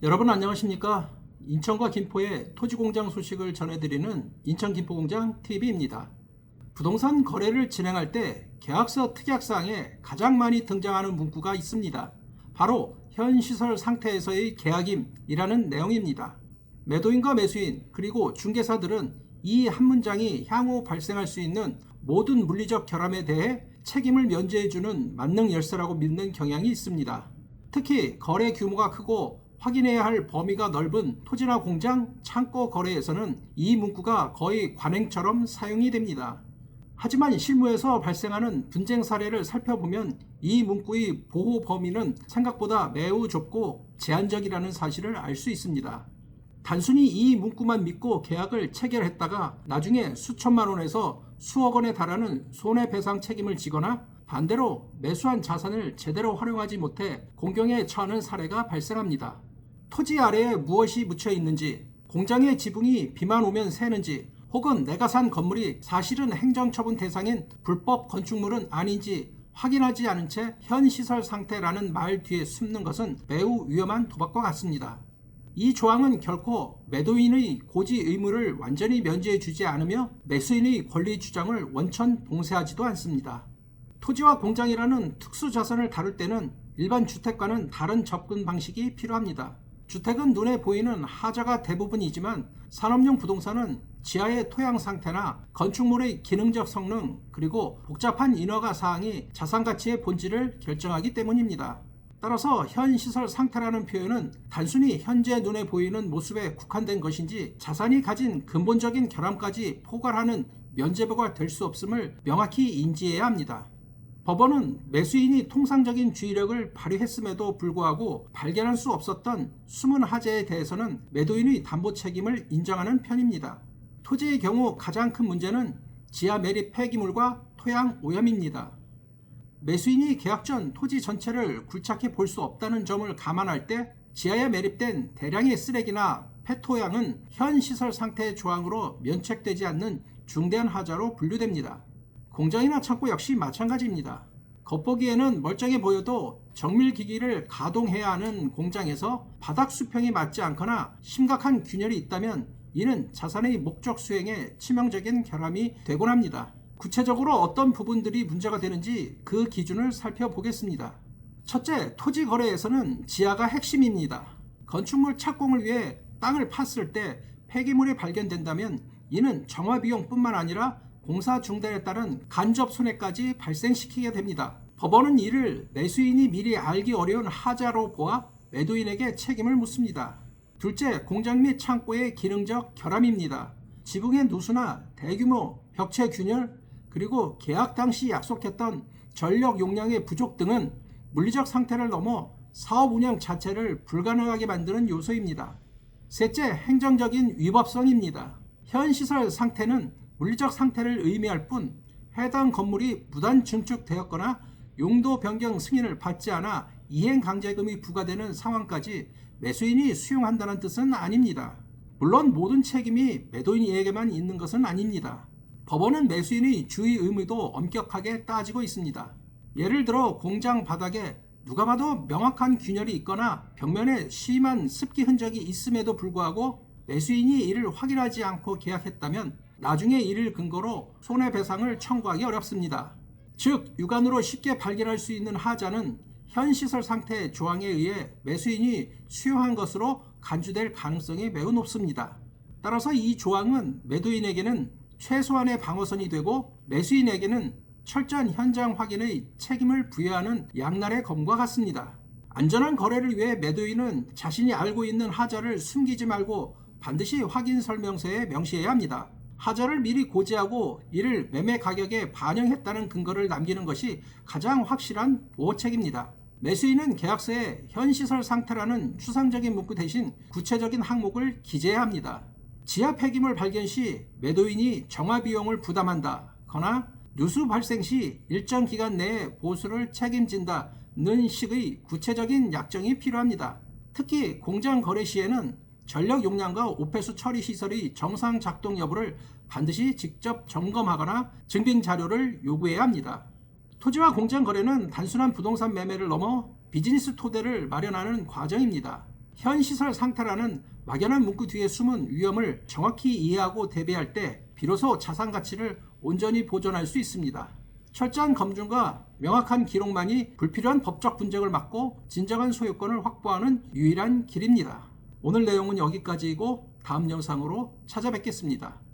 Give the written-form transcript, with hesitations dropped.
여러분 안녕하십니까? 인천과 김포의 토지공장 소식을 전해드리는 인천김포공장 TV입니다. 부동산 거래를 진행할 때 계약서 특약사항에 가장 많이 등장하는 문구가 있습니다. 바로 현 시설 상태에서의 계약임이라는 내용입니다. 매도인과 매수인 그리고 중개사들은 이 한 문장이 향후 발생할 수 있는 모든 물리적 결함에 대해 책임을 면제해주는 만능 열쇠라고 믿는 경향이 있습니다. 특히 거래 규모가 크고 확인해야 할 범위가 넓은 토지나 공장, 창고 거래에서는 이 문구가 거의 관행처럼 사용이 됩니다. 하지만 실무에서 발생하는 분쟁 사례를 살펴보면 이 문구의 보호 범위는 생각보다 매우 좁고 제한적이라는 사실을 알 수 있습니다. 단순히 이 문구만 믿고 계약을 체결했다가 나중에 수천만 원에서 수억 원에 달하는 손해배상 책임을 지거나 반대로 매수한 자산을 제대로 활용하지 못해 공경에 처하는 사례가 발생합니다. 토지 아래에 무엇이 묻혀 있는지, 공장의 지붕이 비만 오면 새는지, 혹은 내가 산 건물이 사실은 행정처분 대상인 불법 건축물은 아닌지 확인하지 않은 채 현 시설 상태라는 말 뒤에 숨는 것은 매우 위험한 도박과 같습니다. 이 조항은 결코 매도인의 고지 의무를 완전히 면제해 주지 않으며 매수인의 권리 주장을 원천 봉쇄하지도 않습니다. 토지와 공장이라는 특수 자산을 다룰 때는 일반 주택과는 다른 접근 방식이 필요합니다. 주택은 눈에 보이는 하자가 대부분이지만 산업용 부동산은 지하의 토양 상태나 건축물의 기능적 성능 그리고 복잡한 인허가 사항이 자산 가치의 본질을 결정하기 때문입니다. 따라서 현 시설 상태라는 표현은 단순히 현재 눈에 보이는 모습에 국한된 것인지 자산이 가진 근본적인 결함까지 포괄하는 면죄부가 될 수 없음을 명확히 인지해야 합니다. 법원은 매수인이 통상적인 주의력을 발휘했음에도 불구하고 발견할 수 없었던 숨은 하자에 대해서는 매도인의 담보 책임을 인정하는 편입니다. 토지의 경우 가장 큰 문제는 지하 매립 폐기물과 토양 오염입니다. 매수인이 계약 전 토지 전체를 굴착해 볼 수 없다는 점을 감안할 때 지하에 매립된 대량의 쓰레기나 폐토양은 현 시설 상태 조항으로 면책되지 않는 중대한 하자로 분류됩니다. 공장이나 창고 역시 마찬가지입니다. 겉보기에는 멀쩡해 보여도 정밀기기를 가동해야 하는 공장에서 바닥 수평이 맞지 않거나 심각한 균열이 있다면 이는 자산의 목적 수행에 치명적인 결함이 되곤 합니다. 구체적으로 어떤 부분들이 문제가 되는지 그 기준을 살펴보겠습니다. 첫째, 토지 거래에서는 지하가 핵심입니다. 건축물 착공을 위해 땅을 팠을 때 폐기물이 발견된다면 이는 정화 비용뿐만 아니라 공사 중단에 따른 간접 손해까지 발생시키게 됩니다. 법원은 이를 매수인이 미리 알기 어려운 하자로 보아 매도인에게 책임을 묻습니다. 둘째, 공장 및 창고의 기능적 결함입니다. 지붕의 누수나 대규모 벽체 균열, 그리고 계약 당시 약속했던 전력 용량의 부족 등은 물리적 상태를 넘어 사업 운영 자체를 불가능하게 만드는 요소입니다. 셋째, 행정적인 위법성입니다. 현 시설 상태는 물리적 상태를 의미할 뿐 해당 건물이 무단 증축되었거나 용도 변경 승인을 받지 않아 이행 강제금이 부과되는 상황까지 매수인이 수용한다는 뜻은 아닙니다. 물론 모든 책임이 매도인에게만 있는 것은 아닙니다. 법원은 매수인의 주의 의무도 엄격하게 따지고 있습니다. 예를 들어 공장 바닥에 누가 봐도 명확한 균열이 있거나 벽면에 심한 습기 흔적이 있음에도 불구하고 매수인이 이를 확인하지 않고 계약했다면 나중에 이를 근거로 손해배상을 청구하기 어렵습니다. 즉, 육안으로 쉽게 발견할 수 있는 하자는 현 시설 상태 조항에 의해 매수인이 수용한 것으로 간주될 가능성이 매우 높습니다. 따라서 이 조항은 매도인에게는 최소한의 방어선이 되고 매수인에게는 철저한 현장 확인의 책임을 부여하는 양날의 검과 같습니다. 안전한 거래를 위해 매도인은 자신이 알고 있는 하자를 숨기지 말고 반드시 확인 설명서에 명시해야 합니다. 하자를 미리 고지하고 이를 매매 가격에 반영했다는 근거를 남기는 것이 가장 확실한 보호책입니다. 매수인은 계약서에 현 시설 상태라는 추상적인 문구 대신 구체적인 항목을 기재해야 합니다. 지하 폐기물 발견 시 매도인이 정화 비용을 부담한다거나 누수 발생 시 일정 기간 내에 보수를 책임진다는 식의 구체적인 약정이 필요합니다. 특히 공장 거래 시에는 전력 용량과 오폐수 처리 시설의 정상 작동 여부를 반드시 직접 점검하거나 증빙 자료를 요구해야 합니다. 토지와 공장 거래는 단순한 부동산 매매를 넘어 비즈니스 토대를 마련하는 과정입니다. 현 시설 상태라는 막연한 문구 뒤에 숨은 위험을 정확히 이해하고 대비할 때 비로소 자산 가치를 온전히 보존할 수 있습니다. 철저한 검증과 명확한 기록만이 불필요한 법적 분쟁을 막고 진정한 소유권을 확보하는 유일한 길입니다. 오늘 내용은 여기까지이고 다음 영상으로 찾아뵙겠습니다.